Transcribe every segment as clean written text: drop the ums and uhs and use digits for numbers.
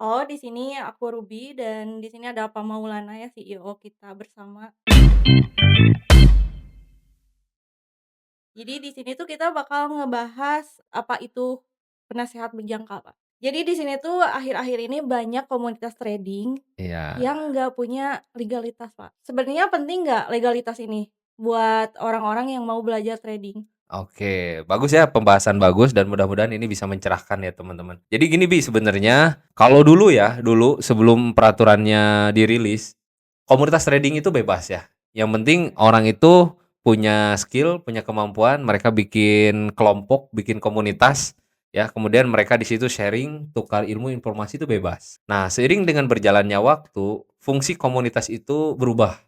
Halo, di sini aku Ruby dan di sini ada Pak Maulana ya, CEO kita bersama. Jadi di sini tuh kita bakal ngebahas apa itu penasehat berjangka, Pak. Jadi di sini tuh akhir-akhir ini banyak komunitas trading Iya, yang nggak punya legalitas, Pak. Sebenarnya penting nggak legalitas ini buat orang-orang yang mau belajar trading? oke. Bagus ya, pembahasan bagus dan mudah-mudahan ini bisa mencerahkan ya teman-teman. Jadi gini Bi, sebenarnya kalau dulu ya, dulu sebelum peraturannya dirilis, komunitas trading itu bebas ya. Yang penting orang itu punya skill, punya kemampuan, mereka bikin kelompok, bikin komunitas, ya. Kemudian mereka di situ sharing, tukar ilmu, informasi itu bebas. Nah, seiring dengan berjalannya waktu, fungsi komunitas itu berubah.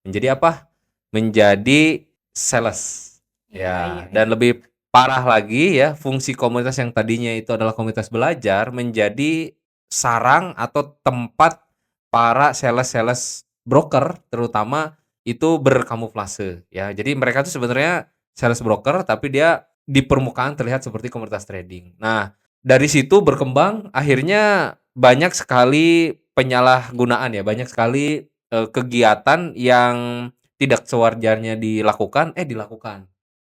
Menjadi apa? Menjadi sales. Iya, iya, Ya, iya. dan lebih parah lagi ya, fungsi komunitas yang tadinya itu adalah komunitas belajar menjadi sarang atau tempat para sales-sales broker terutama itu berkamuflase ya. Jadi mereka tuh sebenarnya sales broker tapi dia di permukaan terlihat seperti komunitas trading. Nah, dari situ berkembang akhirnya banyak sekali penyalahgunaan ya, banyak sekali kegiatan yang tidak sewajarnya dilakukan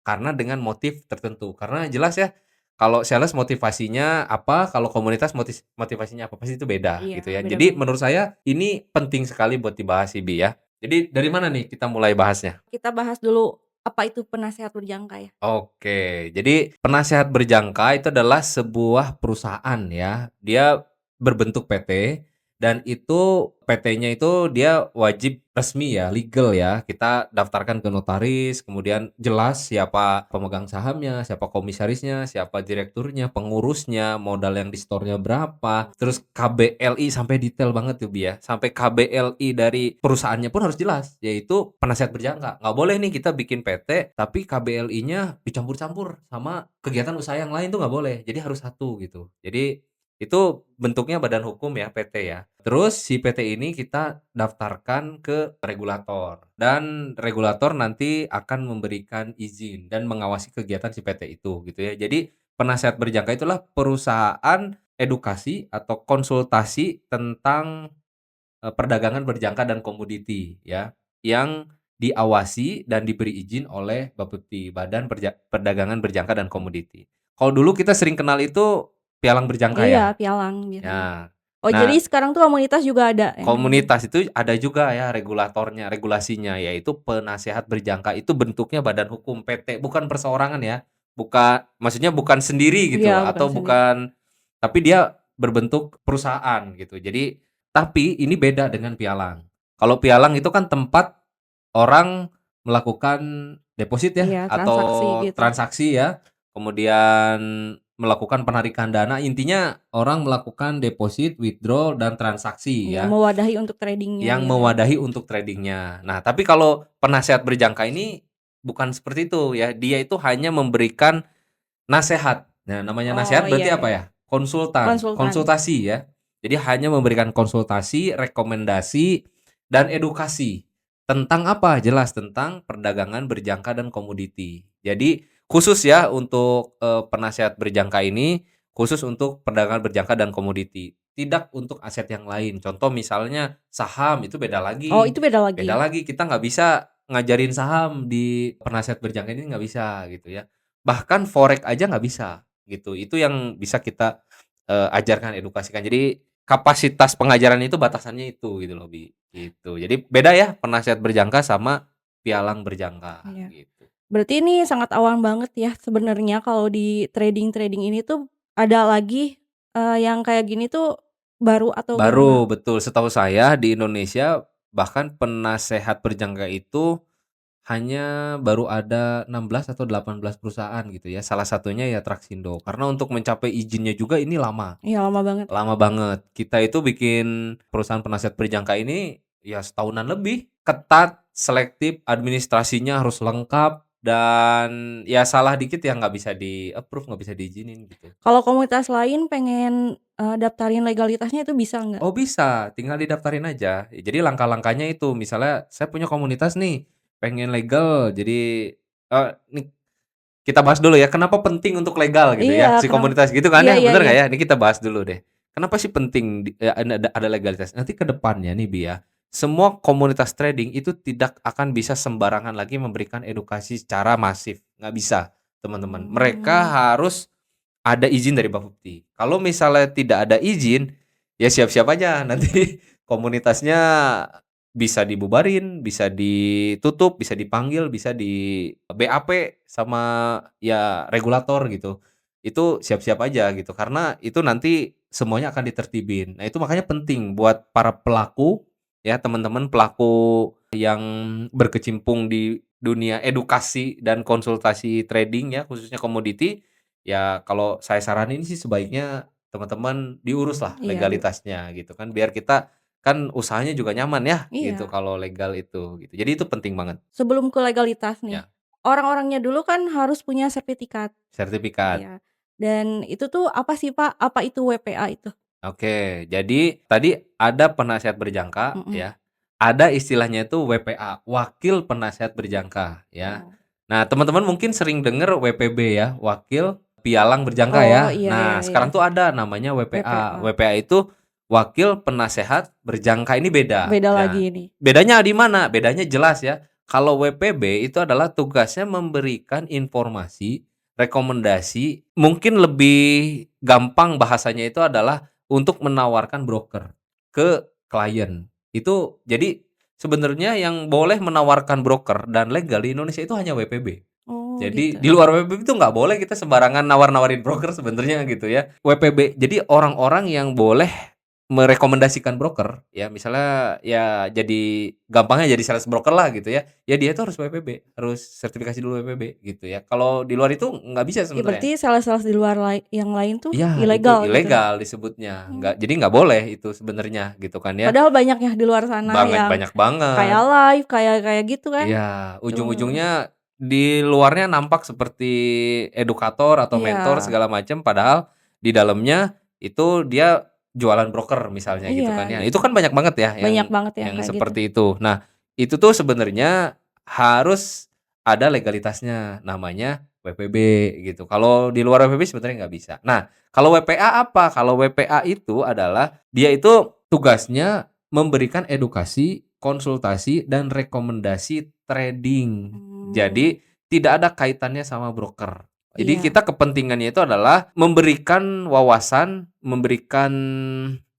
karena dengan motif tertentu. Karena jelas ya, kalau sales motivasinya apa, kalau komunitas motivasinya apa, pasti itu beda Iya, gitu ya. bener Jadi banget. menurut saya ini penting sekali buat dibahas sih, Bi, ya. Jadi dari mana nih kita mulai bahasnya? Kita bahas dulu apa itu penasehat berjangka ya. Oke, jadi penasehat berjangka itu adalah sebuah perusahaan ya. Dia berbentuk PT dan itu PT-nya itu dia wajib resmi ya, legal ya. Kita daftarkan ke notaris, kemudian jelas siapa pemegang sahamnya, siapa komisarisnya, siapa direkturnya, pengurusnya, modal yang di store-nya berapa, terus KBLI sampai detail banget tuh Bi ya. Sampai KBLI dari perusahaannya pun harus jelas, yaitu penasehat berjangka. Nggak boleh nih kita bikin PT tapi KBLI-nya dicampur-campur sama kegiatan usaha yang lain tuh nggak boleh. Jadi harus satu gitu. Jadi itu bentuknya badan hukum ya PT ya. Terus si PT ini kita daftarkan ke regulator dan regulator nanti akan memberikan izin dan mengawasi kegiatan si PT itu gitu ya. Jadi penasehat berjangka itulah perusahaan edukasi atau konsultasi tentang perdagangan berjangka dan komoditi ya, yang diawasi dan diberi izin oleh Bapepti, Badan Perdagangan Berjangka dan Komoditi. Kalau dulu kita sering kenal itu pialang berjangka Iya, ya. pialang biasanya. Ya. Oh, jadi Nah, sekarang tuh komunitas juga ada yang kayak gitu? komunitas itu ada juga ya regulatornya, regulasinya yaitu penasehat berjangka itu bentuknya badan hukum PT, bukan perseorangan ya. Maksudnya bukan sendiri Iya, gitu bukan atau sendiri. bukan tapi dia berbentuk perusahaan gitu. Jadi tapi ini beda dengan pialang. Kalau pialang itu kan tempat orang melakukan deposit ya Iya, transaksi atau gitu. transaksi ya, kemudian melakukan penarikan dana, intinya orang melakukan deposit, withdraw, dan transaksi Iya, ya, mewadahi untuk trading-nya yang gitu ya. mewadahi untuk tradingnya. Nah, tapi kalau penasehat berjangka ini bukan seperti itu ya, dia itu hanya memberikan nasehat. Nah, namanya Oh, nasehat iya, berarti apa iya. ya? Konsultan, Konsultan. konsultasi ya. Jadi hanya memberikan konsultasi, rekomendasi, dan edukasi. Tentang apa? Jelas tentang perdagangan berjangka dan komoditi. Jadi khusus ya untuk penasehat berjangka ini, khusus untuk perdagangan berjangka dan komoditi. Tidak untuk aset yang lain. Contoh misalnya saham itu beda Oh, lagi. itu beda Beda lagi? lagi, kita nggak bisa ngajarin saham di penasehat berjangka ini nggak bisa gitu ya. Bahkan forex aja nggak bisa, gitu. Itu yang bisa kita, ajarkan, edukasikan. Jadi kapasitas pengajaran itu batasannya itu gitu loh, Bi, gitu. Jadi beda ya penasehat berjangka sama pialang berjangka, Iya. gitu. Berarti ini sangat awam banget ya sebenarnya kalau di trading-trading ini tuh ada lagi, yang kayak gini tuh baru atau gimana? Baru, betul. Setahu saya di Indonesia bahkan penasehat berjangka itu hanya baru ada 16 atau 18 perusahaan gitu ya, salah satunya ya Traxindo. Karena untuk mencapai izinnya juga ini lama. Iya, lama banget. Lama banget. Kita itu bikin perusahaan penasihat berjangka ini ya setahunan lebih. Ketat, selektif, administrasinya harus lengkap, dan ya salah dikit ya nggak bisa di-approve, nggak bisa diizinin gitu. Kalau komunitas lain pengen, daftarin legalitasnya itu bisa nggak? Oh bisa, tinggal didaftarin aja. Jadi langkah-langkahnya itu, misalnya saya punya komunitas nih, pengen legal, jadi nih kita bahas dulu ya, kenapa penting untuk legal gitu Iya, ya, si kenapa komunitas gitu kan iya, ya, iya, bener iya. nggak ya? Ini kita bahas dulu deh. kenapa sih penting ada legalitas? Nanti ke depannya nih Bi ya, semua komunitas trading itu tidak akan bisa sembarangan lagi memberikan edukasi secara masif, nggak bisa teman-teman. Mereka Mmm, harus ada izin dari Bapepti. Kalau misalnya tidak ada izin, ya siap-siap aja nanti komunitasnya bisa dibubarin, bisa ditutup, bisa dipanggil, bisa di BAP sama ya regulator gitu. Itu siap-siap aja gitu, karena itu nanti semuanya akan ditertibin. Nah, itu makanya penting buat para pelaku ya, teman-teman pelaku yang berkecimpung di dunia edukasi dan konsultasi trading ya, khususnya komoditi. Ya kalau saya saranin sih sebaiknya teman-teman diuruslah iya legalitasnya gitu kan, biar kita kan usahanya juga nyaman ya gitu iya. kalau legal itu gitu. Jadi itu penting banget, Sebelum ke legalitas nih, ya, orang-orangnya dulu kan harus punya sertifikat. sertifikat. Iya, dan itu tuh apa sih, Pak? Apa itu WPA itu? Oke, jadi tadi ada penasihat berjangka Mhm. ya, ada istilahnya itu WPA, wakil penasihat berjangka ya. Oh. Nah, teman-teman mungkin sering dengar WPB ya, wakil pialang berjangka Oh, ya. iya iya Nah, iya, sekarang tuh ada namanya WPA. WPA. WPA itu wakil penasehat berjangka, ini beda. Beda Ya, lagi ini. bedanya di mana? Bedanya jelas ya. Kalau WPB itu adalah tugasnya memberikan informasi, rekomendasi, mungkin lebih gampang bahasanya itu adalah untuk menawarkan broker ke klien. Itu jadi sebenarnya yang boleh menawarkan broker dan legal di Indonesia itu hanya WPB. Oh, Jadi gitu. di luar WPB itu nggak boleh kita sembarangan nawar-nawarin broker sebenarnya gitu ya. WPB jadi orang-orang yang boleh merekomendasikan broker ya, misalnya ya jadi gampangnya jadi sales broker lah gitu ya. Ya dia itu harus WPB, harus sertifikasi dulu WPB gitu ya. Kalau di luar itu nggak bisa Ya berarti sebenarnya. sales-sales di luar yang lain tuh Iya, itu ilegal gitu? ilegal disebutnya, Mmm, jadi nggak boleh itu sebenarnya gitu kan ya. padahal banyak ya di luar sana Banget yang banyak banget. kayak live, kayak kayak gitu kan? Iya, Tuh, ujung-ujungnya di luarnya nampak seperti edukator atau mentor iya segala macam, padahal di dalamnya itu dia jualan broker misalnya gitu iya kan ya. gitu. Itu kan banyak banget ya Banyak yang banget yang yang kayak gitu. seperti itu. Nah, itu tuh sebenarnya harus ada legalitasnya, namanya WPB gitu. Kalau di luar WPB sebenarnya nggak bisa. Nah, kalau WPA apa? Kalau WPA itu adalah dia itu tugasnya memberikan edukasi, konsultasi, dan rekomendasi trading. Mmm, Jadi tidak ada kaitannya sama broker. Jadi iya kita kepentingannya itu adalah memberikan wawasan, memberikan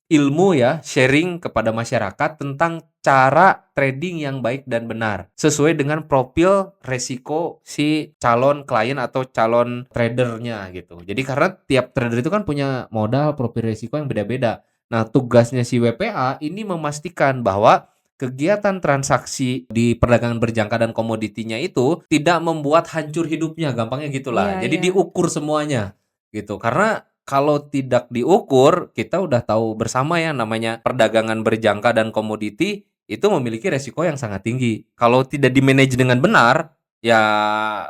ilmu ya, sharing kepada masyarakat tentang cara trading yang baik dan benar, sesuai dengan profil resiko si calon klien atau calon tradernya gitu. Jadi karena tiap trader itu kan punya modal, profil resiko yang beda-beda. Nah, tugasnya si WPA ini memastikan bahwa kegiatan transaksi di perdagangan berjangka dan komoditinya itu tidak membuat hancur hidupnya, gampangnya gitulah. iya iya. Jadi diukur semuanya gitu. Karena kalau tidak diukur, kita udah tahu bersama ya namanya perdagangan berjangka dan komoditi itu memiliki resiko yang sangat tinggi. Kalau tidak di-manage dengan benar, ya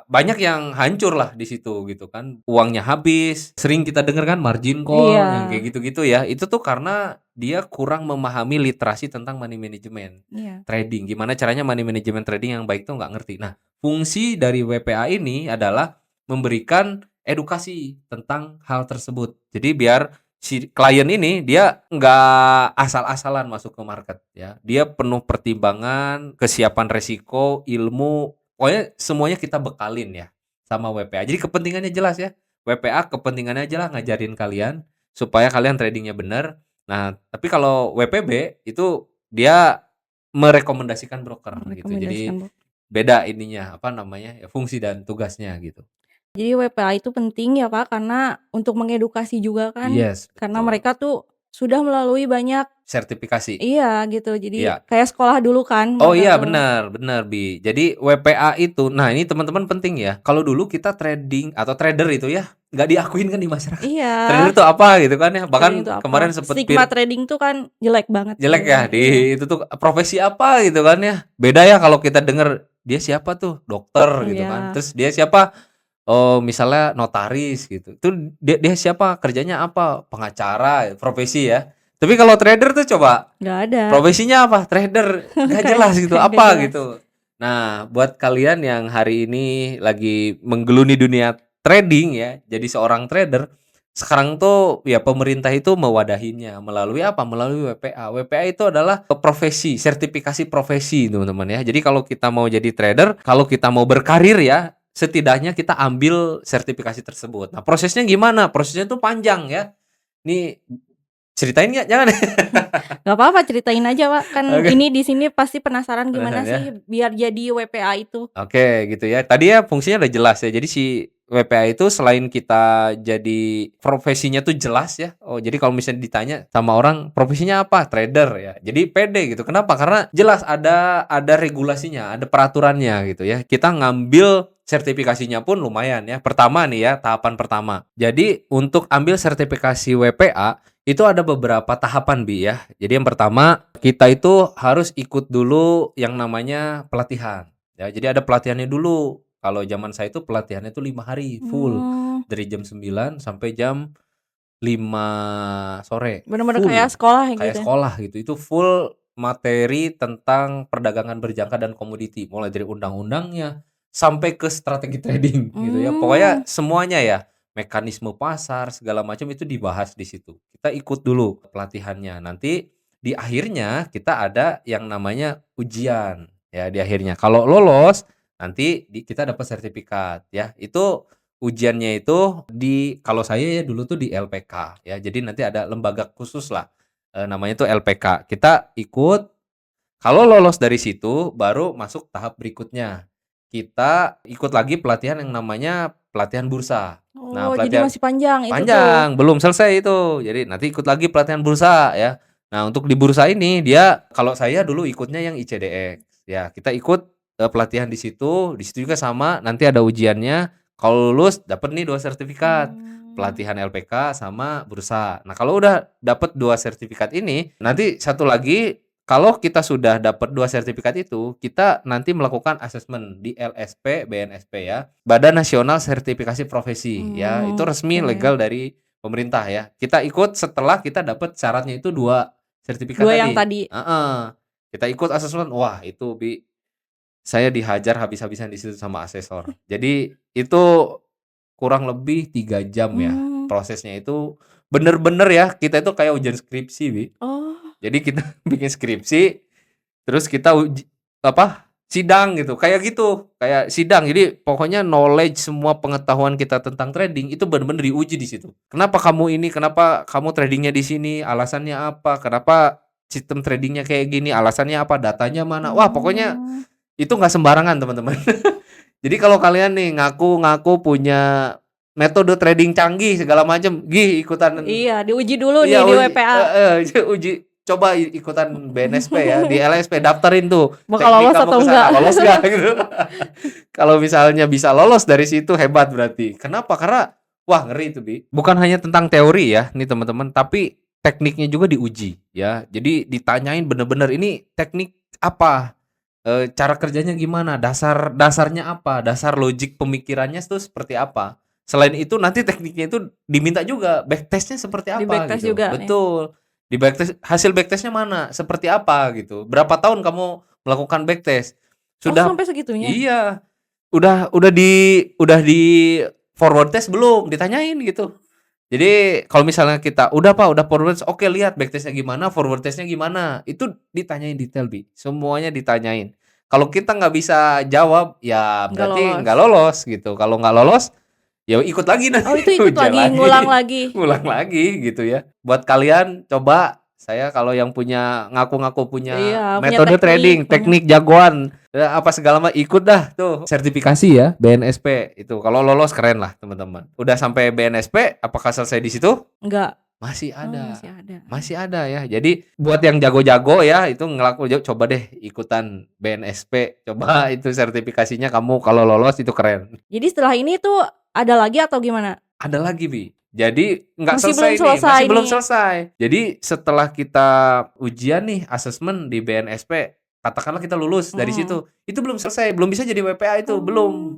banyak yang hancur lah di situ gitu kan. Uangnya habis, sering kita dengar kan margin Iya call yang kayak gitu-gitu ya. Itu tuh karena dia kurang memahami literasi tentang money management iya. trading. Gimana caranya money management trading yang baik tuh nggak ngerti. Nah, fungsi dari WPA ini adalah memberikan edukasi tentang hal tersebut. Jadi biar si klien ini dia nggak asal-asalan masuk ke market ya. Dia penuh pertimbangan, kesiapan resiko, ilmu, pokoknya semuanya kita bekalin ya sama WPA. Jadi kepentingannya jelas ya. WPA kepentingannya aja lah ngajarin kalian supaya kalian tradingnya benar. Nah, tapi kalau WPB itu dia merekomendasikan broker gitu. Jadi Merekomendasikan beda ininya, apa namanya, ya fungsi dan tugasnya gitu. Jadi WPA itu penting ya Kak, karena untuk mengedukasi juga kan, Yes, karena betul. mereka tuh sudah melalui banyak Sertifikasi. iya gitu, jadi Iya. kayak sekolah dulu kan Oh mereka iya, tuh. benar benar, Bi. Jadi WPA itu nah ini teman-teman penting ya, kalau dulu kita trading atau trader itu ya, nggak diakuin kan di masyarakat. Iya, Trader itu apa gitu kan ya, trading itu bahkan apa, kemarin sempet stigma trading tuh kan jelek banget jelek ya sebenarnya, iya. di itu tuh, profesi apa gitu kan ya. Beda ya kalau kita denger, dia siapa tuh? Dokter gitu kan. Iya, Terus dia siapa? Oh, misalnya notaris gitu. Itu dia dia siapa? Kerjanya apa? Pengacara, profesi ya. Tapi kalau trader tuh coba nggak ada, profesinya apa? Trader, nggak jelas gitu, nggak apa jelas. gitu. Nah, buat kalian yang hari ini lagi menggeluni dunia trading ya, jadi seorang trader, Sekarang tuh ya pemerintah itu mewadahinya melalui apa? Melalui WPA. WPA itu adalah profesi, sertifikasi profesi teman-teman ya. Jadi kalau kita mau jadi trader, kalau kita mau berkarir ya, setidaknya kita ambil sertifikasi tersebut. Nah prosesnya gimana? Prosesnya tuh panjang ya. Nih ceritain nggak? Jangan. Nggak apa-apa ceritain aja, Pak, kan Oke. ini di sini pasti penasaran gimana Penasaran ya? sih biar jadi WPA itu? Oke, gitu ya. Tadi ya fungsinya udah jelas ya. Jadi si WPA itu selain kita jadi profesinya tuh jelas ya. Oh, jadi kalau misalnya ditanya sama orang profesinya apa? Trader ya. Jadi pede gitu. Kenapa? Karena jelas ada regulasinya, ada peraturannya gitu ya. Kita ngambil sertifikasinya pun lumayan ya. Pertama nih ya, tahapan pertama. Jadi untuk ambil sertifikasi WPA itu ada beberapa tahapan Bi ya. Jadi yang pertama kita itu harus ikut dulu yang namanya pelatihan. Ya, jadi ada pelatihannya dulu. Kalau zaman saya itu pelatihannya itu 5 hari full. Mmm, Dari jam 9 sampai jam 5 sore. bener-bener kayak Full. sekolah Kayak gitu ya? sekolah gitu. Itu full materi tentang perdagangan berjangka dan komoditi. Mulai dari undang-undangnya sampai ke strategi trading gitu ya. Mmm, Pokoknya semuanya ya, mekanisme pasar segala macam itu dibahas di situ. Kita ikut dulu pelatihannya. Nanti di akhirnya kita ada yang namanya ujian. Ya, di akhirnya. Kalau lolos, nanti kita dapat sertifikat ya. Itu ujiannya itu kalau saya ya dulu tuh di LPK ya. Jadi nanti ada lembaga khusus lah, namanya tuh LPK. Kita ikut, kalau lolos dari situ baru masuk tahap berikutnya. Kita ikut lagi pelatihan yang namanya pelatihan bursa. Nah, oh jadi pelatihan masih panjang itu tuh? panjang, belum selesai itu. Jadi nanti ikut lagi pelatihan bursa ya. Nah, untuk di bursa ini dia kalau saya dulu ikutnya yang ICDX. Ya, kita ikut, pelatihan di situ juga sama nanti ada ujiannya. Kalau lulus dapat nih 2 sertifikat, Mmm, pelatihan LPK sama bursa. Nah, kalau udah dapat 2 sertifikat ini, nanti satu lagi kalau kita sudah dapat 2 sertifikat itu, kita nanti melakukan asesmen di LSP, BNSP ya, Badan Nasional Sertifikasi Profesi ya, itu resmi oke. legal dari pemerintah ya. Kita ikut setelah kita dapat syaratnya itu 2 sertifikat 2 yang tadi. tadi? Heeh. Kita ikut asesmen, wah itu saya dihajar habis-habisan di situ sama asesor. Jadi itu kurang lebih 3 jam ya Mmm, prosesnya itu, bener-bener ya kita itu kayak ujian skripsi, Bi. oh, Jadi kita bikin skripsi, terus kita sidang gitu, kayak sidang. Jadi pokoknya knowledge semua pengetahuan kita tentang trading itu bener-bener diuji di situ. Kenapa kamu ini, kenapa kamu tradingnya di sini, alasannya apa, kenapa sistem tradingnya kayak gini, alasannya apa, datanya mana. Wah pokoknya mmm, itu nggak sembarangan teman-teman. Jadi kalau kalian nih ngaku-ngaku punya metode trading canggih segala macam, ikutan. iya diuji dulu nih Iya di WPA, uji coba ikutan BNSP ya, di LSP daftarin tuh, bakal teknik lolos kamu atau ke enggak? sana, lolos nggak gitu. Kalau misalnya bisa lolos dari situ hebat berarti. Kenapa? Karena wah ngeri itu Bi. Bukan hanya tentang teori ya nih teman-teman, tapi tekniknya juga diuji ya. Jadi ditanyain bener-bener ini teknik apa, cara kerjanya gimana, dasarnya apa, dasar logik pemikirannya tuh seperti apa. Selain itu nanti tekniknya itu diminta juga backtest-nya seperti Di apa backtest gitu. juga nih? Betul. Di backtest hasil backtest-nya mana, seperti apa gitu. Berapa tahun kamu melakukan backtest? Oh Sudah sampai segitunya? iya. Udah di forward test belum? Ditanyain gitu. Jadi kalau misalnya kita, "Udah Pak, udah forward test." "Oke, lihat backtest-nya gimana, forward test-nya gimana." Itu ditanyain detail, Bi. Semuanya ditanyain. Kalau kita nggak bisa jawab, ya Nggak berarti lolos? nggak lolos gitu. Kalau nggak lolos, ya ikut lagi nanti Oh itu ikut ujian lagi, ngulang lagi, lagi? ngulang lagi gitu ya. Buat kalian coba, saya kalau yang punya ngaku-ngaku Iya punya punya metode teknik, trading, punya teknik jagoan, apa segala ikut dah tuh sertifikasi ya BNSP itu. Kalau lolos keren lah teman-teman. Udah sampai BNSP, apakah selesai di situ? enggak? Masih Oh ada, masih ada? masih ada ya. Jadi buat yang jago-jago ya itu coba deh ikutan BNSP, coba itu sertifikasinya kamu kalau lolos itu keren. Jadi setelah ini tuh ada lagi atau gimana? Ada lagi, Bi. Jadi nggak Masih belum selesai nih, selesai masih belum nih? selesai. Jadi setelah kita ujian nih, asesmen di BNSP, katakanlah kita lulus dari Mhm. situ, itu belum selesai, belum bisa jadi WPA itu, Oh, belum.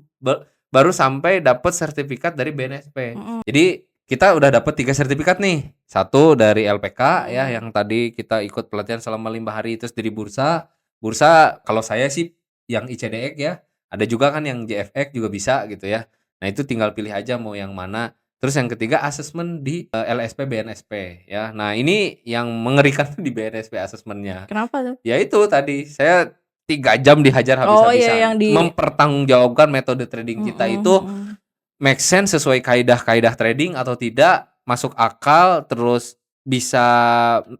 Baru sampai dapat sertifikat dari BNSP. mhm Jadi kita udah dapat 3 sertifikat nih. Satu dari LPK ya, mhm. yang tadi kita ikut pelatihan selama 5 hari, terus dari bursa. Bursa kalau saya sih yang ICDX ya, ada juga kan yang JFX juga bisa gitu ya. Nah itu tinggal pilih aja mau yang mana. Terus yang ketiga asesmen di LSP, BNSP ya. Nah ini yang mengerikan tuh di BNSP asesmennya. Kenapa tuh? Ya itu tadi, saya 3 jam dihajar Oh iya yang habis-habisan. di Mempertanggungjawabkan metode trading kita mhm itu mhm. make sense sesuai kaidah-kaidah trading atau tidak, masuk akal, terus bisa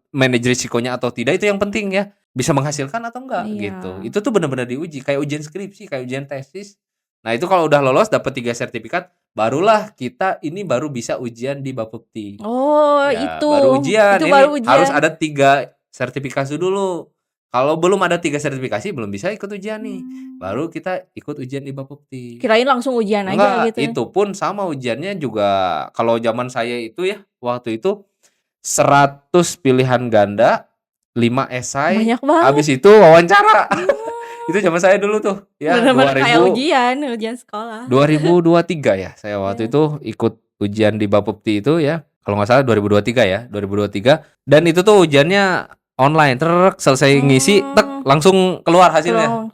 manage risikonya atau tidak, itu yang penting ya. Bisa menghasilkan atau enggak gitu. Iya. Itu tuh benar-benar diuji, kayak ujian skripsi, kayak ujian tesis. Nah itu kalau udah lolos dapat 3 sertifikat, barulah kita ini baru bisa ujian di Bapepti. Oh Ya, baru ujian. itu baru Ini harus ujian. ada 3 sertifikasi dulu. Kalau belum ada 3 sertifikasi, belum bisa ikut ujian nih. Mmm. Baru kita ikut ujian di Bapepti. Kirain langsung ujian aja Enggak, gitu. itu pun sama ujiannya juga kalau zaman saya itu ya, waktu itu 100 pilihan ganda, 5 esai, Banyak banget. habis itu wawancara. Itu Oh, zaman saya dulu tuh, ya bener-bener kayak 2000 ujian, ujian sekolah. 2023 ya, saya waktu Iya. itu ikut ujian di Bapepti itu ya, kalau nggak salah 2023 ya, 2023 dan itu tuh ujiannya online, selesai ngisi, Mmm, langsung keluar hasilnya. pulang.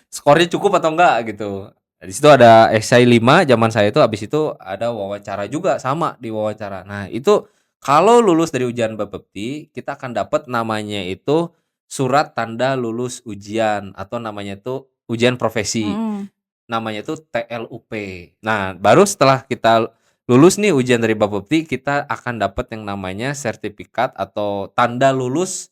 Skornya cukup atau enggak gitu. Nah, di situ ada esai 5 zaman saya itu, habis itu ada wawancara juga, sama di wawancara. Nah, itu kalau lulus dari ujian Bapepti, kita akan dapat namanya itu surat tanda lulus ujian atau namanya itu ujian profesi. Mhm. Namanya itu TLUP. Nah, baru setelah kita lulus nih ujian dari Bapepti, kita akan dapat yang namanya sertifikat atau tanda lulus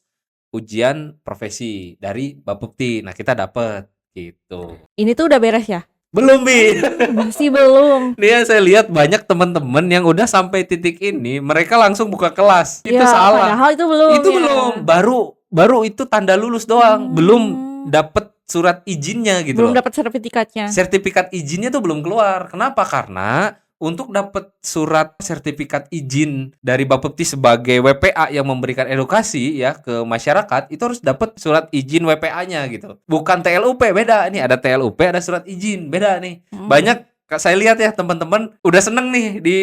ujian profesi dari Bapepti. Nah, kita dapat gitu. Ini tuh udah beres ya? Belum, Bi. Masih belum. Nih ya saya lihat banyak teman-teman yang udah sampai titik ini, mereka langsung buka kelas. Itu Ya, salah. padahal itu belum Itu ya? belum, baru baru itu tanda lulus doang, belum Mmm, dapet surat izinnya gitu belum loh. dapat sertifikatnya? Sertifikat izinnya tuh belum keluar. Kenapa? Karena untuk dapat surat sertifikat izin dari Bapepti sebagai WPA yang memberikan edukasi ya ke masyarakat, itu harus dapat surat izin WPA-nya gitu. Bukan TLUP, beda. Ini ada TLUP, ada surat izin, beda nih. Mhm. Banyak saya lihat ya teman-teman udah seneng nih di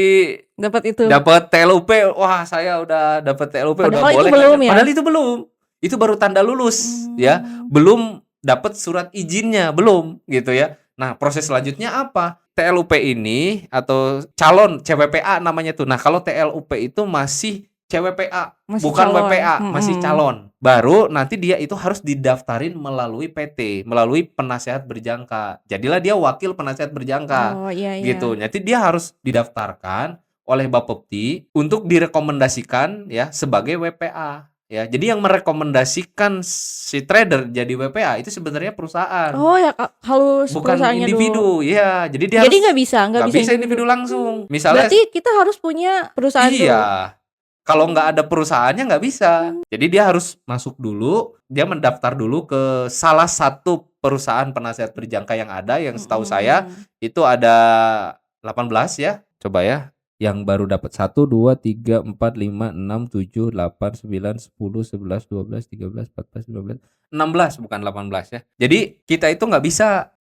Dapat itu? dapat TLUP. Wah, saya udah dapat TLUP, udah Padahal itu boleh belum ngajar. ya? Padahal itu belum. Itu baru tanda lulus ya, Mmm, belum dapat surat izinnya, belum gitu ya. Nah, proses selanjutnya apa? TLUP ini atau calon CWPA namanya tuh. Nah, kalau TLUP itu masih CWPA, masih bukan calon, WPA, masih mhm. calon. Baru nanti dia itu harus didaftarin melalui PT, melalui penasehat berjangka. Jadilah dia wakil penasehat berjangka Oh, iya iya. gitu. Nanti dia harus didaftarkan oleh Bapepti untuk direkomendasikan ya sebagai WPA. Ya, jadi yang merekomendasikan si trader jadi WPA itu sebenarnya perusahaan, Oh ya, Kak, harus bukan perusahaannya dulu. individu. Iya, jadi dia Jadi harus nggak nggak bisa bisa individu? individu langsung. Misalnya Berarti kita harus punya perusahaan dulu? iya, kalau nggak ada perusahaannya nggak bisa. Mmm, Jadi dia harus masuk dulu, dia mendaftar dulu ke salah satu perusahaan penasehat berjangka yang ada, yang setahu saya mhm. itu ada 18 ya. Coba ya, yang baru dapat 1, 2, 3, 4, 5, 6, 7, 8, 9, 10, 11, 12, 13, 14, 15, 16 bukan 18 ya. Jadi kita itu nggak bisa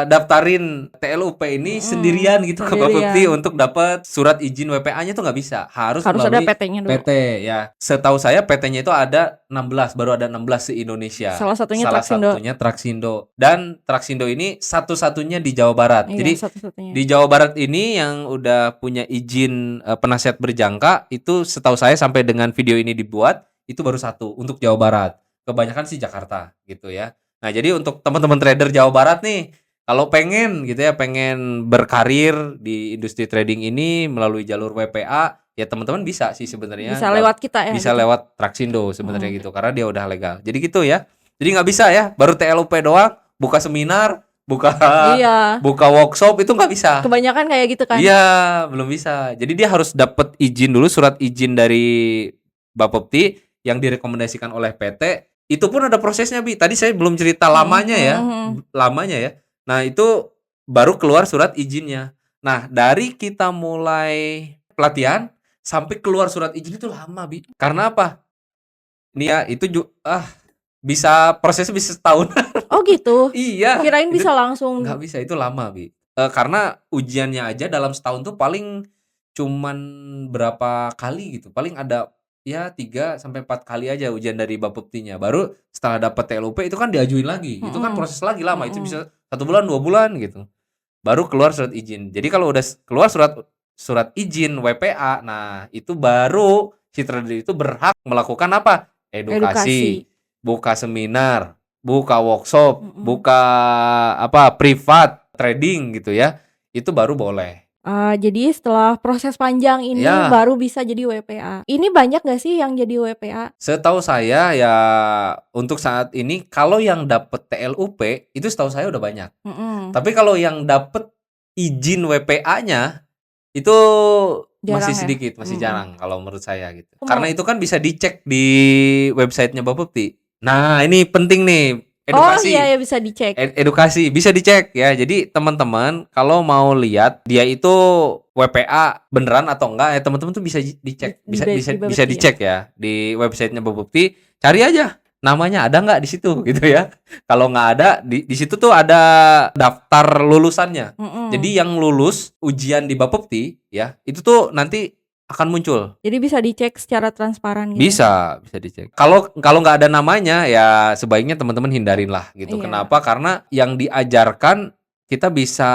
daftarin TLUP ini Mhm, sendirian gitu ke Bapepti sendirian. untuk dapat surat izin WPA-nya tuh nggak bisa, harus Harus ada melalui PT-nya dulu. PT ya. Setahu saya PT-nya itu ada 16, baru ada 16 se-Indonesia. Salah satunya Salah Traxindo. satunya Traxindo dan Traxindo ini satu-satunya di Jawa Barat. Iya, Jadi satu-satunya. di Jawa Barat ini yang udah punya izin penasehat berjangka itu setahu saya sampai dengan video ini dibuat itu baru satu untuk Jawa Barat. Kebanyakan sih Jakarta gitu ya. Nah, jadi untuk teman-teman trader Jawa Barat nih, kalau pengen gitu ya, pengen berkarir di industri trading ini melalui jalur WPA, ya teman-teman bisa sih sebenarnya, Bisa nggak lewat kita ya bisa gitu? lewat Traxindo sebenarnya Mhm. gitu, karena dia udah legal. Jadi gitu ya. Jadi nggak bisa ya, baru TLUP doang, buka seminar, buka Iya, buka workshop itu nggak bisa. kebanyakan kayak gitu kan? Iya, belum bisa. Jadi dia harus dapat izin dulu, surat izin dari Bapepti yang direkomendasikan oleh PT. Itu pun ada prosesnya, Bi. Tadi saya belum cerita Mhm lamanya ya, mhm mhm. lamanya ya. Nah, itu baru keluar surat izinnya. Nah, dari kita mulai pelatihan sampai keluar surat izin itu lama, Bi. Karena apa? Nih ya, itu bisa prosesnya bisa setahun. Oh gitu? Iya, Kirain itu bisa langsung. nggak bisa, itu lama, Bi. Karena ujiannya aja dalam setahun tuh paling cuman berapa kali gitu, paling ada ya 3 sampai 4 kali aja ujian dari Bapeptinya. Baru setelah dapat TLUP itu kan diajuin lagi, itu kan Mhm proses lagi lama, itu mhm. bisa 1 bulan, 2 bulan gitu, baru keluar surat izin. Jadi kalau udah keluar surat surat izin WPA. Nah, itu baru si trader itu berhak melakukan apa? Edukasi, Edukasi. buka seminar, buka workshop, Mhm. buka apa? Privat trading gitu ya. Itu baru boleh. Jadi setelah proses panjang ini Ya, baru bisa jadi WPA. Ini banyak nggak sih yang jadi WPA? setahu saya ya untuk saat ini kalau yang dapat TLUP itu setahu saya udah banyak. Mhm. Tapi kalau yang dapat izin WPA-nya itu masih Jarang ya? sedikit, masih Mhm. jarang kalau menurut saya gitu. Aku Karena mau itu kan bisa dicek di websitenya Bapepti. Nah, ini penting nih, oh iya edukasi. ya bisa dicek. Edukasi bisa dicek ya. Jadi teman-teman kalau mau lihat dia itu WPA beneran atau enggak ya teman-teman tuh bisa dicek, bisa Di bisa bisa Bapepti ya? dicek ya di websitenya Bapepti. Cari aja namanya ada nggak di situ gitu ya. Kalau nggak ada di situ tuh ada daftar lulusannya. Mhm. Jadi yang lulus ujian di Bapepti ya itu tuh nanti akan muncul. Jadi bisa dicek secara transparan gitu? Bisa dicek. Kalau kalau nggak ada namanya, ya sebaiknya teman-teman hindarin lah gitu. Iya. Kenapa? Karena yang diajarkan kita bisa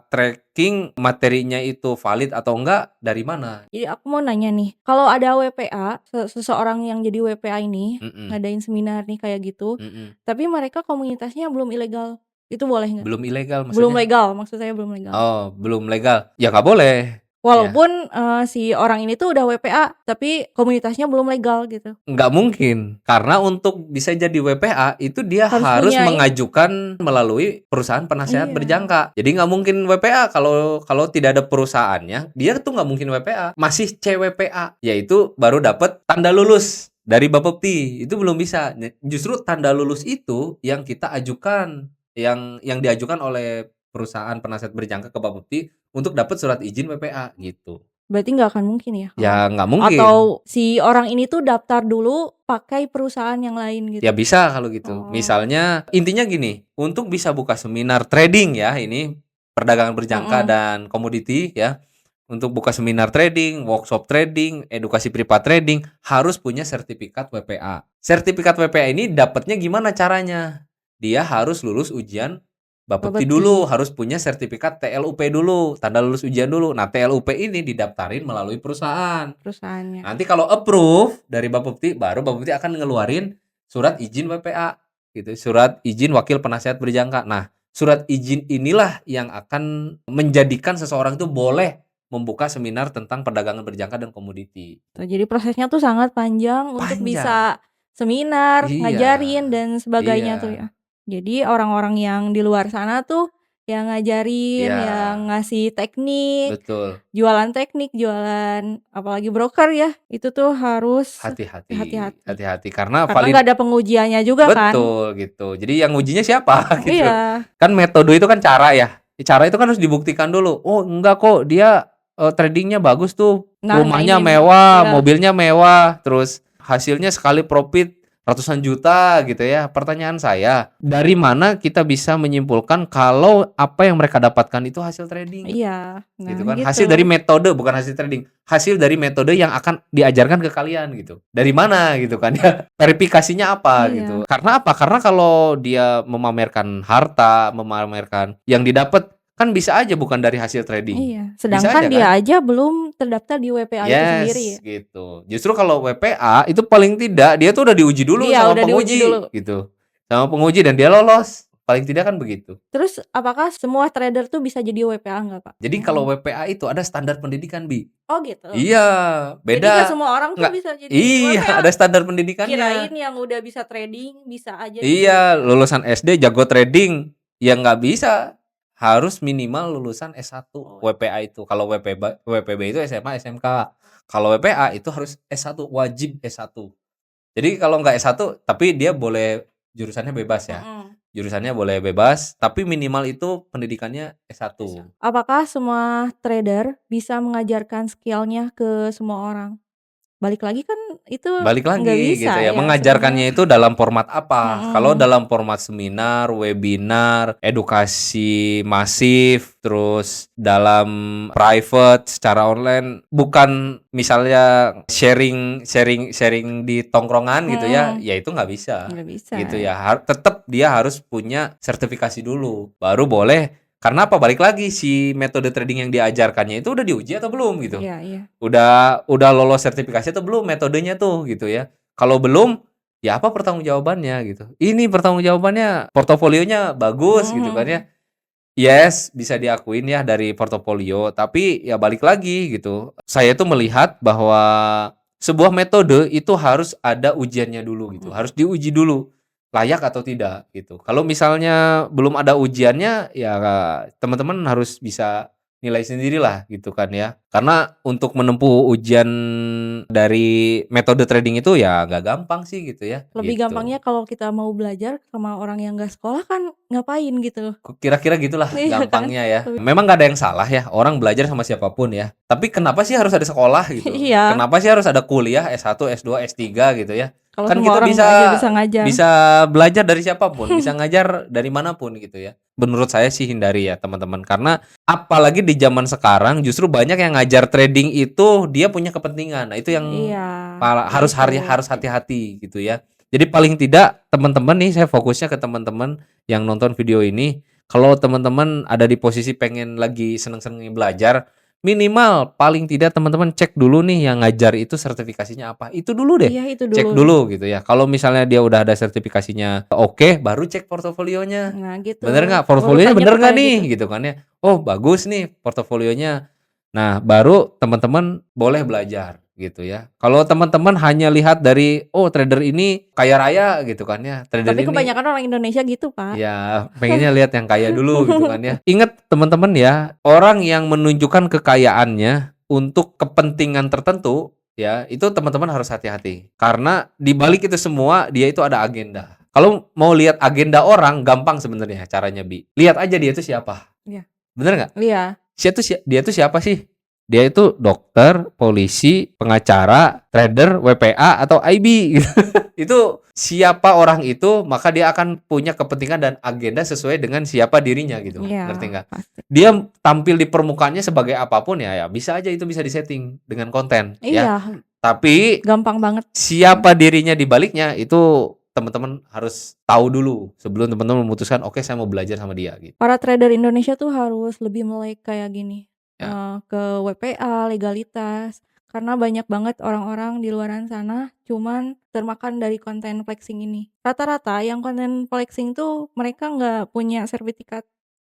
tracking materinya itu valid atau enggak dari mana. Jadi aku mau nanya nih, kalau ada WPA, seseorang yang jadi WPA ini, Mhm, ngadain seminar nih kayak gitu, mhm. tapi mereka komunitasnya belum ilegal, itu boleh nggak? Belum ilegal Belum maksudnya? legal, maksud saya belum legal. Oh, belum legal. Ya nggak boleh. Ya, Walaupun, si orang ini tuh udah WPA, tapi komunitasnya belum legal gitu. nggak mungkin. Karena untuk bisa jadi WPA itu dia Harus harus punya ini mengajukan melalui perusahaan penasehat iya, berjangka. Jadi nggak mungkin WPA kalau kalau tidak ada perusahaannya, dia tuh nggak mungkin WPA. Masih CWPA, yaitu baru dapat tanda lulus dari Bapepti. Itu belum bisa. Justru tanda lulus itu yang kita ajukan, yang diajukan oleh perusahaan penasihat berjangka ke Bapepti untuk dapat surat izin WPA gitu. berarti nggak akan mungkin ya Ya kalau nggak mungkin. atau si orang ini tuh daftar dulu pakai perusahaan yang lain Ya gitu? bisa kalau gitu. Oh, Misalnya intinya gini, untuk bisa buka seminar trading ya, ini perdagangan berjangka mhm, dan komoditi ya. Untuk buka seminar trading, workshop trading, edukasi privat trading harus punya sertifikat WPA. Sertifikat WPA ini dapatnya gimana caranya? Dia harus lulus ujian Bapepti Bapepti dulu, harus punya sertifikat TLUP dulu, tanda lulus ujian dulu. Nah, TLUP ini didaftarin melalui perusahaan. perusahaannya. Nanti kalau approve dari Bapepti, baru Bapepti akan ngeluarin surat izin WPA gitu, surat izin wakil penasehat berjangka. Nah, surat izin inilah yang akan menjadikan seseorang itu boleh membuka seminar tentang perdagangan berjangka dan komoditi. Tuh, jadi prosesnya tuh sangat panjang untuk Panjang. bisa seminar, Iya. ngajarin dan Iya. sebagainya tuh ya. Jadi orang-orang yang di luar sana tuh yang ngajarin, Iya, yang ngasih teknik, betul. jualan teknik, jualan apalagi broker ya, itu tuh harus Hati-hati, hati-hati. hati-hati karena Karena nggak ada pengujiannya juga kan? betul gitu. Jadi yang ngujinya siapa gitu. Iya, Kan metode itu kan cara ya. Cara itu kan harus dibuktikan dulu. Oh enggak kok dia trading bagus tuh. nah Rumahnya ini nih, mewah, iya, mobilnya mewah, terus hasilnya sekali profit ratusan juta gitu ya. Pertanyaan saya, dari mana kita bisa menyimpulkan kalau apa yang mereka dapatkan itu hasil trading? iya, nah Gitu kan. gitu. Hasil dari metode bukan hasil trading. Hasil dari metode yang akan diajarkan ke kalian gitu. Dari mana gitu kan ya. Verifikasinya apa Iya. gitu. Karena apa? Karena kalau dia memamerkan harta, memamerkan yang didapat kan bisa aja bukan dari hasil trading. Iya, Bisa sedangkan aja dia kan? aja belum terdaftar di WPA itu sendiri Yes, ya. gitu. Justru kalau WPA itu paling tidak dia tuh udah diuji dulu Iya, sama udah diuji dulu. penguji gitu. Sama penguji dan dia lolos. Paling tidak kan begitu. Terus apakah semua trader tuh bisa jadi WPA nggak, Kak? Jadi kalau WPA itu ada standar pendidikan, Bi. Oh gitu. Iya, Jadi nggak beda. semua orang tuh Nggak bisa jadi iya, WPA? ada standar Kirain pendidikannya. yang udah bisa trading bisa aja jadi Iya, WPA. lulusan SD jago trading, ya nggak bisa. Harus minimal lulusan S1 Oh, WPA itu. Kalau WPB itu SMA, SMK. Kalau WPA itu harus S1, wajib S1. Jadi kalau nggak S1, tapi dia boleh jurusannya bebas ya. mhm. Jurusannya boleh bebas, tapi minimal itu pendidikannya S1. Apakah semua trader bisa mengajarkan skill-nya ke semua orang? Balik lagi kan itu Balik nggak lagi gitu bisa ya, ya sebenarnya. mengajarkannya itu dalam format apa? Kalau Mhm. dalam format seminar, webinar, edukasi masif, terus dalam private secara online, bukan misalnya sharing di tongkrongan gitu ya, Mhm. ya itu nggak bisa Nggak bisa gitu ya. ya. Tetap dia harus punya sertifikasi dulu, baru boleh Karena apa? Balik lagi si metode trading yang diajarkannya itu udah diuji atau belum gitu. Iya iya. Udah lolos sertifikasi atau belum metodenya tuh gitu ya. Kalau belum, ya apa pertanggungjawabannya gitu. Ini pertanggungjawabannya portofolionya bagus gitu kan ya. Mhm. Yes, bisa diakuin ya dari portofolio, tapi ya balik lagi gitu. Saya tuh melihat bahwa sebuah metode itu harus ada ujiannya dulu gitu, Mhm. harus diuji dulu, layak atau tidak gitu. Kalau misalnya belum ada ujiannya, ya teman-teman harus bisa nilai sendirilah gitu kan ya. Karena untuk menempuh ujian dari metode trading itu ya nggak gampang sih gitu ya, Lebih gitu. gampangnya kalau kita mau belajar sama orang yang nggak sekolah kan ngapain gitu. Kira-kira gitulah Iya kan? gampangnya ya. Lebih Memang nggak ada yang salah ya, orang belajar sama siapapun ya. Tapi kenapa sih harus ada sekolah gitu? iya, Kenapa sih harus ada kuliah S1, S2, S3 gitu ya? kalau Kan semua kita orang aja bisa bisa ngajar. bisa belajar dari siapapun, bisa ngajar dari manapun gitu ya. Menurut saya sih hindari ya teman-teman, karena apalagi di zaman sekarang justru banyak yang ngajar trading itu dia punya kepentingan. Nah, itu yang Iya, harus itu. harus hati-hati gitu ya. Jadi paling tidak teman-teman nih, saya fokusnya ke teman-teman yang nonton video ini, kalau teman-teman ada di posisi pengen lagi seneng-senengnya belajar, minimal paling tidak teman-teman cek dulu nih yang ngajar itu sertifikasinya apa. Itu dulu deh, Iya itu dulu. cek dulu gitu ya. Kalau misalnya dia udah ada sertifikasinya oke, baru cek portofolionya. Nah gitu, Bener nggak? urut Portofolionya aja bener tuh nggak kayak nih? gitu. Gitu kan ya. Oh bagus nih portofolionya. Nah, baru teman-teman boleh belajar gitu ya. Kalau teman-teman hanya lihat dari, oh trader ini kaya raya gitu kan ya, trader Tapi ini kebanyakan orang Indonesia gitu, Pak. ya pengennya lihat yang kaya dulu gitu kan ya. Ingat teman-teman ya, orang yang menunjukkan kekayaannya untuk kepentingan tertentu ya, itu teman-teman harus hati-hati. Karena di balik itu semua dia itu ada agenda. Kalau mau lihat agenda orang gampang sebenarnya caranya Bi. Lihat aja dia itu siapa. Iya. Bener nggak? Iya. Dia tuh siapa sih? Dia itu dokter, polisi, pengacara, trader, WPA atau IB gitu. Itu siapa orang itu, maka dia akan punya kepentingan dan agenda sesuai dengan siapa dirinya gitu. Iya, Ngerti nggak? pasti. Dia tampil di permukaannya sebagai apapun ya, ya bisa aja itu bisa disetting dengan konten ya. Iya, Tapi gampang banget. siapa dirinya di baliknya itu teman-teman harus tahu dulu sebelum teman-teman memutuskan oke saya mau belajar sama dia gitu. Para trader Indonesia tuh harus lebih melek kayak gini, Ya. ke WPA, legalitas, karena banyak banget orang-orang di luaran sana cuman termakan dari konten flexing ini. Rata-rata yang konten flexing tuh mereka nggak punya sertifikat,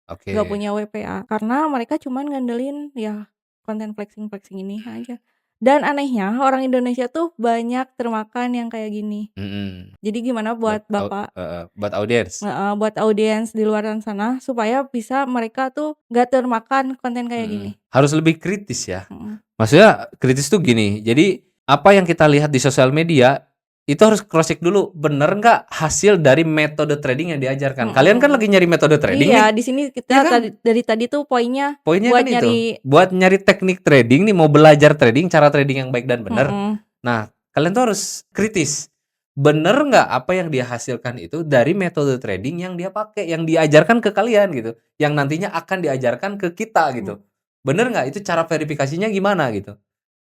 nggak Oke. punya WPA, karena mereka cuman ngandelin ya konten flexing-flexing ini aja. Dan anehnya orang Indonesia tuh banyak termakan yang kayak gini. Mhm. Jadi gimana Buat buat Bapak buat audiens. heeh, buat audiens di luaran sana supaya bisa mereka tuh nggak termakan konten kayak gini. Mhm. Harus lebih kritis ya. Mhm. Maksudnya kritis tuh gini, jadi apa yang kita lihat di sosial media, itu harus cross check dulu, bener nggak hasil dari metode trading yang diajarkan. Kalian kan Mhm. lagi nyari metode trading Iya, nih, di sini ya kita kan? dari tadi tuh poinnya Poinnya buat kan itu, nyari buat nyari teknik trading nih, mau belajar trading, cara trading yang baik dan bener. mhm, Nah, kalian tuh harus kritis. Bener nggak apa yang dia hasilkan itu dari metode trading yang dia pakai, yang diajarkan ke kalian gitu, yang nantinya akan diajarkan ke kita mmm, gitu. Bener nggak? Itu cara verifikasinya gimana gitu.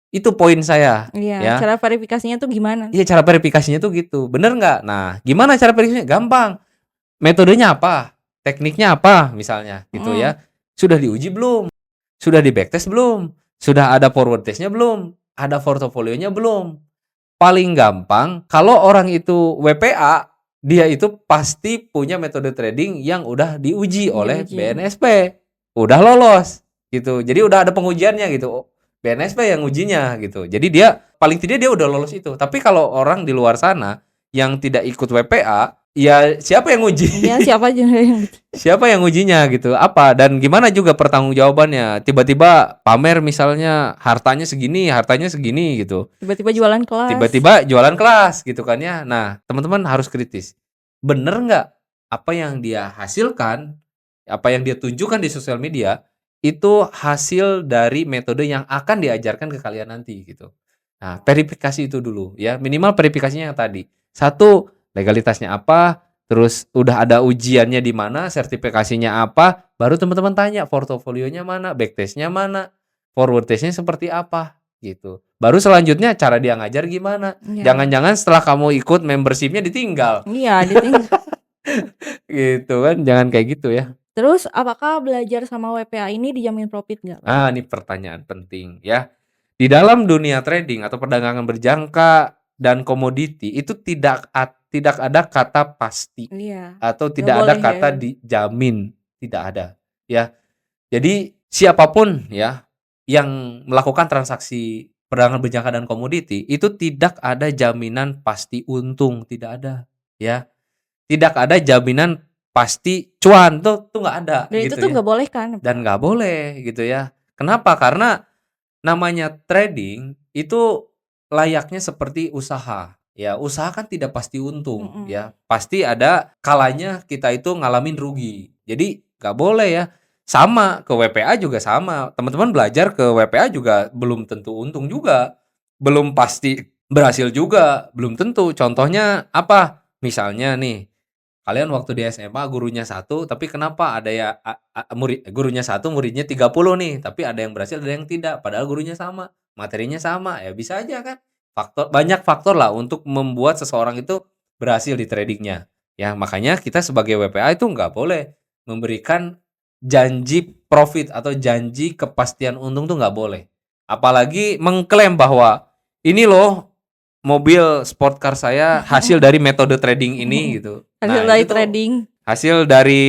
Itu poin saya, iya, ya. cara verifikasinya tuh gimana? Iya, cara verifikasinya tuh gitu, bener nggak? Nah, gimana cara verifikasinya? Gampang, metodenya apa? Tekniknya apa? Misalnya gitu Mhm, ya. Sudah diuji belum? Sudah di backtest belum? Sudah ada forward test-nya belum? Ada portofolionya belum? Paling gampang kalau orang itu WPA, dia itu pasti punya metode trading yang udah diuji oleh diuji. BNSP, udah lolos gitu. Jadi udah ada pengujiannya gitu. BNSP yang ujinya gitu. Jadi dia paling tidak dia udah lolos itu. Tapi kalau orang di luar sana yang tidak ikut WPA, ya siapa yang uji? Iya, siapa aja yang gitu. Siapa yang ngujinya gitu? Apa dan gimana juga pertanggungjawabannya? Tiba-tiba pamer misalnya hartanya segini gitu. Tiba-tiba jualan kelas. Tiba-tiba jualan kelas gitu kan ya. Nah, teman-teman harus kritis. Bener nggak apa yang dia hasilkan, apa yang dia tunjukkan di sosial media, itu hasil dari metode yang akan diajarkan ke kalian nanti gitu. Nah, verifikasi itu dulu ya, minimal verifikasinya yang tadi. Satu, legalitasnya apa, terus udah ada ujiannya di mana, sertifikasinya apa, baru teman-teman tanya portofolionya mana, backtest-nya mana, forward test-nya seperti apa, gitu. Baru selanjutnya cara dia ngajar gimana. Iya. Jangan-jangan setelah kamu ikut membership-nya ditinggal, Iya, diting gitu kan, jangan kayak gitu ya. Terus apakah belajar sama WPA ini dijamin profit nggak, Pak? Ini pertanyaan penting ya. Di dalam dunia trading atau perdagangan berjangka dan komoditi itu tidak ada kata pasti Iya, atau nggak tidak ada boleh ya? kata dijamin, tidak ada ya. Jadi siapapun ya yang melakukan transaksi perdagangan berjangka dan komoditi itu tidak ada jaminan pasti untung, tidak ada ya. Tidak ada jaminan pasti cuan tuh nggak ada Dan itu gitu tuh ya. nggak boleh kan, Dan Pak? nggak boleh gitu ya. Kenapa? Karena namanya trading itu layaknya seperti usaha. Ya, usaha kan tidak pasti untung Mhm. ya. Pasti ada kalanya kita itu ngalamin rugi. Jadi nggak boleh ya. Sama ke WPA juga sama. Teman-teman belajar ke WPA juga belum tentu untung juga. Belum pasti berhasil juga, belum tentu. Contohnya apa? Misalnya nih, kalian waktu di SMA gurunya satu, tapi kenapa ada ya gurunya satu, muridnya 30 nih, tapi ada yang berhasil, ada yang tidak, padahal gurunya sama, materinya sama, ya bisa aja kan. Banyak faktor lah untuk membuat seseorang itu berhasil di tradingnya. Ya, makanya kita sebagai WPA itu nggak boleh memberikan janji profit atau janji kepastian untung tuh nggak boleh. Apalagi mengklaim bahwa, "Ini loh mobil sport car saya hasil dari metode trading ini," gitu. Hasil Nah, dari itu tuh trading, hasil dari,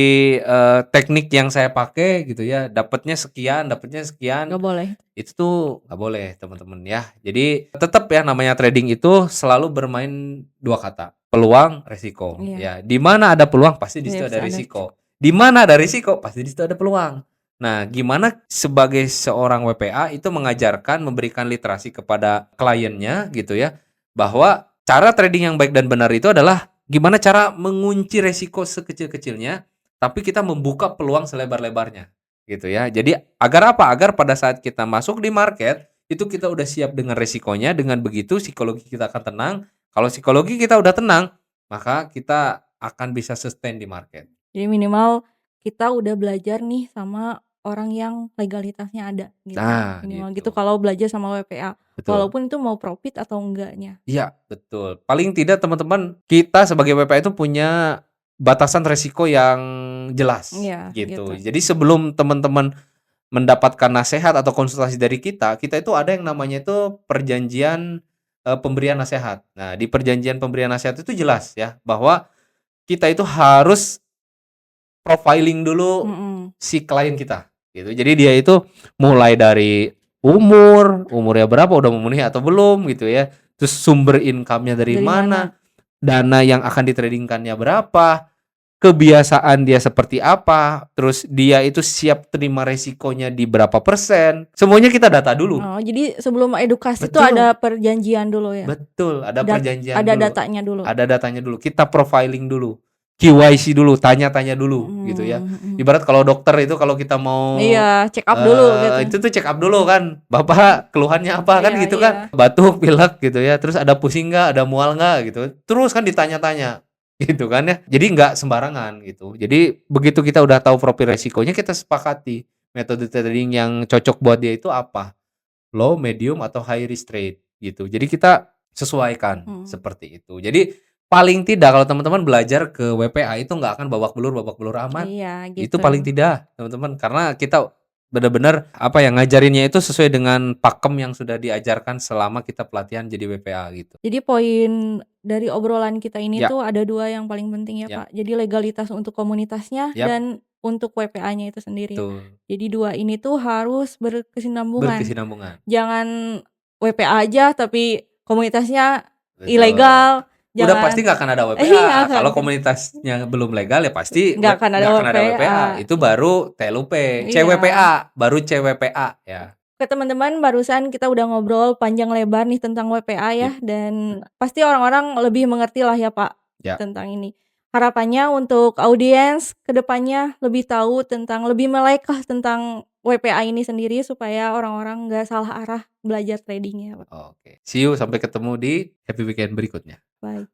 teknik yang saya pakai gitu ya, dapatnya sekian, nggak boleh. itu tuh nggak boleh teman-teman ya. Jadi tetap ya namanya trading itu selalu bermain 2 kata, peluang, resiko, Iya, ya. Di mana ada peluang pasti di situ harus ada ada risiko, di mana ada risiko pasti di situ ada peluang. Nah, gimana sebagai seorang WPA itu mengajarkan, memberikan literasi kepada kliennya gitu ya, bahwa cara trading yang baik dan benar itu adalah gimana cara mengunci resiko sekecil-kecilnya, tapi kita membuka peluang selebar-lebarnya, gitu ya. Jadi agar apa? Agar pada saat kita masuk di market, itu kita udah siap dengan resikonya, dengan begitu psikologi kita akan tenang. Kalau psikologi kita udah tenang, maka kita akan bisa sustain di market. jadi minimal kita udah belajar nih sama orang yang legalitasnya ada gitu, Nah, minimal gitu. gitu kalau belajar sama WPA, Betul. walaupun itu mau profit atau enggaknya. Iya, betul. Paling tidak teman-teman, kita sebagai WPA itu punya batasan resiko yang jelas, Iya gitu. gitu. Jadi sebelum teman-teman mendapatkan nasehat atau konsultasi dari kita itu ada yang namanya itu perjanjian, pemberian nasehat. Nah, di perjanjian pemberian nasehat itu jelas ya, bahwa kita itu harus profiling dulu Mhm, si klien kita, gitu. Jadi dia itu mulai dari umurnya berapa, udah memenuhi atau belum gitu ya, terus sumber income-nya dari dari mana? mana, dana yang akan di-trading-kannya berapa, kebiasaan dia seperti apa, terus dia itu siap terima resikonya di berapa persen, semuanya kita data dulu. Oh, jadi sebelum edukasi tuh Betul ada perjanjian dulu ya? betul, ada perjanjian Ada dulu, datanya dulu? ada datanya dulu, kita profiling dulu, KYC dulu, tanya-tanya dulu gitu ya. Mhm mhm. Ibarat kalau dokter itu kalau kita mau, Iya, check up dulu gitu. itu tuh check up dulu kan, "Bapak keluhannya apa?" Kan Iya gitu iya. kan, batuk, pilek gitu ya, terus ada pusing nggak, ada mual nggak gitu, terus kan ditanya-tanya gitu kan ya. Jadi nggak sembarangan gitu. Jadi begitu kita udah tahu profil resikonya, kita sepakati metode trading yang cocok buat dia itu apa, low, medium, atau high risk trade gitu. Jadi kita sesuaikan Mhm. seperti itu. Jadi paling tidak kalau teman-teman belajar ke WPA itu nggak akan babak belur amat. Iya Itu gitu. paling tidak teman-teman, karena kita benar-benar apa ya, ngajarinnya itu sesuai dengan pakem yang sudah diajarkan selama kita pelatihan jadi WPA gitu. Jadi poin dari obrolan kita ini Ya tuh ada 2 yang paling penting ya, ya, Pak. Jadi legalitas untuk komunitasnya yap, dan untuk WPA-nya itu sendiri. betul. Jadi 2 ini tuh harus berkesinambungan. Berkesinambungan. Jangan WPA aja tapi komunitasnya Betul. ilegal, Udah pasti jangan nggak akan ada iya WPA. kan, Kalau komunitasnya belum legal ya pasti nggak akan ada nggak akan ada WPA. WPA. Itu baru TLUP, Iya. CWPA, baru CWPA ya. Oke teman-teman, barusan kita udah ngobrol panjang lebar nih tentang WPA ya, Sip. dan pasti orang-orang lebih mengerti lah ya Pak Ya, tentang ini. Harapannya untuk audiens kedepannya lebih tahu tentang, lebih melek lah tentang WPA ini sendiri supaya orang-orang nggak salah arah belajar trading ya Pak. oke. See you, sampai ketemu di happy weekend berikutnya. Bye.